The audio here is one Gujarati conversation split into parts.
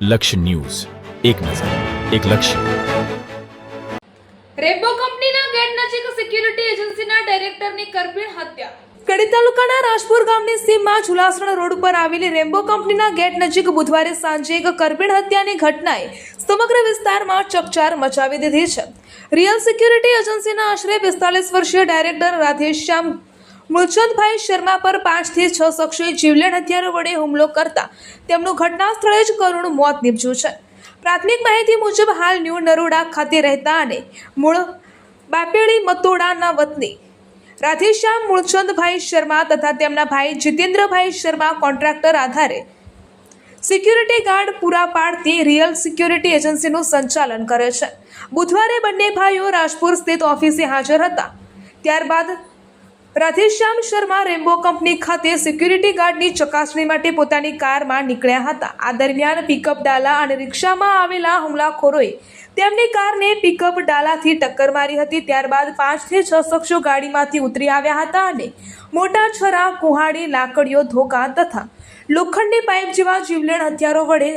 લક્ષ્ય ન્યૂઝ, એક નજર, એક લક્ષ્ય. રેમ્બો કંપનીના ગેટ નજીક સિક્યુરિટી એજન્સીના ડાયરેક્ટરની કરપીણ હત્યા. કડી તાલુકાના રાજપુર ગામની સીમમાં ઝુલાસણ રોડ ઉપર આવેલી રેમ્બો કંપનીના ગેટ નજીક બુધવારે સાંજે એક કરપીણ હત્યાની ઘટનાએ સમગ્ર વિસ્તારમાં ચકચાર મચાવી દીધી છે. રિયલ સિક્યુરિટી એજન્સીના આશરે 45 વર્ષીય ડાયરેક્ટર રાધેશ્યામ મૂળચંદભાઈ શર્મા પર 5 થી 6 શખ્સોએ જીવલેણ હથિયારો વડે હુમલો કરતા તેમનું ઘટના સ્થળે જ કરુણ મોત નીપજ્યું છે. પ્રાથમિક માહિતી મુજબ હાલ ન્યૂ નરોડા ખાતે રહેતા અને મૂળ બાપેડી મતોડાના વતની રાધેશ્યામ મૂળચંદભાઈ શર્મા તથા તેમના ભાઈ જીતેન્દ્રભાઈ શર્મા કોન્ટ્રાક્ટર આધારે સિક્યુરિટી ગાર્ડ પૂરા પાડતી રિયલ સિક્યુરિટી એજન્સીનું સંચાલન કરે છે. બુધવારે બંને ભાઈઓ રાજપુર સ્થિત ઓફિસે હાજર હતા. ત્યારબાદ રાધેશ્યામ શર્મા રેમ્બો કંપની ખાતે સિક્યુરિટી ગાર્ડની ચકાસણી માટે પોતાની કારમાં નીકળ્યા હતા. આ દરમિયાન પિકઅપ ડાલા અને રિક્ષામાં આવેલા હુમલાખોરોએ તેમની કારને પિકઅપ ડાલાથી ટક્કર મારી હતી. ત્યારબાદ 5 થી 6 શખ્સો ગાડીમાંથી ઉતરી આવ્યા હતા અને મોટા છરા, કુહાડી, લાકડીઓ, ધોકા તથા લોખંડની પાઇપ જેવા જીવલેણ હથિયારો વડે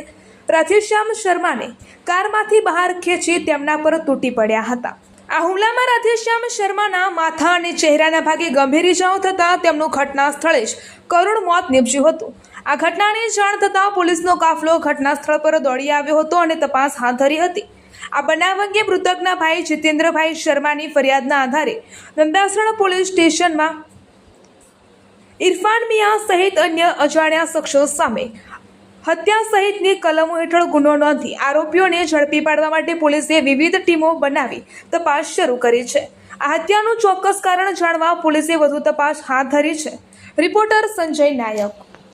રાધેશ્યામ શર્માને કારમાંથી બહાર ખેંચી તેમના પર તૂટી પડ્યા હતા. આ હુમલામાં રાધેશ્યામ શર્માના માથા અને ચહેરાના ભાગે ગંભીર ઇજાઓ થતાં તેમનું ઘટના સ્થળે જ કરુણ મોત નીપજ્યું હતું. આ ઘટનાની જાણ થતાં પોલીસનો કાફલો ઘટના સ્થળ પર દોડી આવ્યો હતો અને તપાસ હાથ ધરી હતી. આ બનાવ અંગે મૃતકના ભાઈ જીતેન્દ્રભાઈ શર્માની ફરિયાદના આધારે નંદાસણ પોલીસ સ્ટેશનમાં ઇરફાન મિયા સહિત અન્ય અજાણ્યા શખ્સો સામે હત્યા સહિતની કલમો હેઠળ ગુનો નોંધી આરોપીઓને ઝડપી પાડવા માટે પોલીસે વિવિધ ટીમો બનાવી તપાસ શરૂ કરી છે. આ હત્યાનું ચોક્કસ કારણ જાણવા પોલીસે વધુ તપાસ હાથ ધરી છે. રિપોર્ટર સંજય નાયક.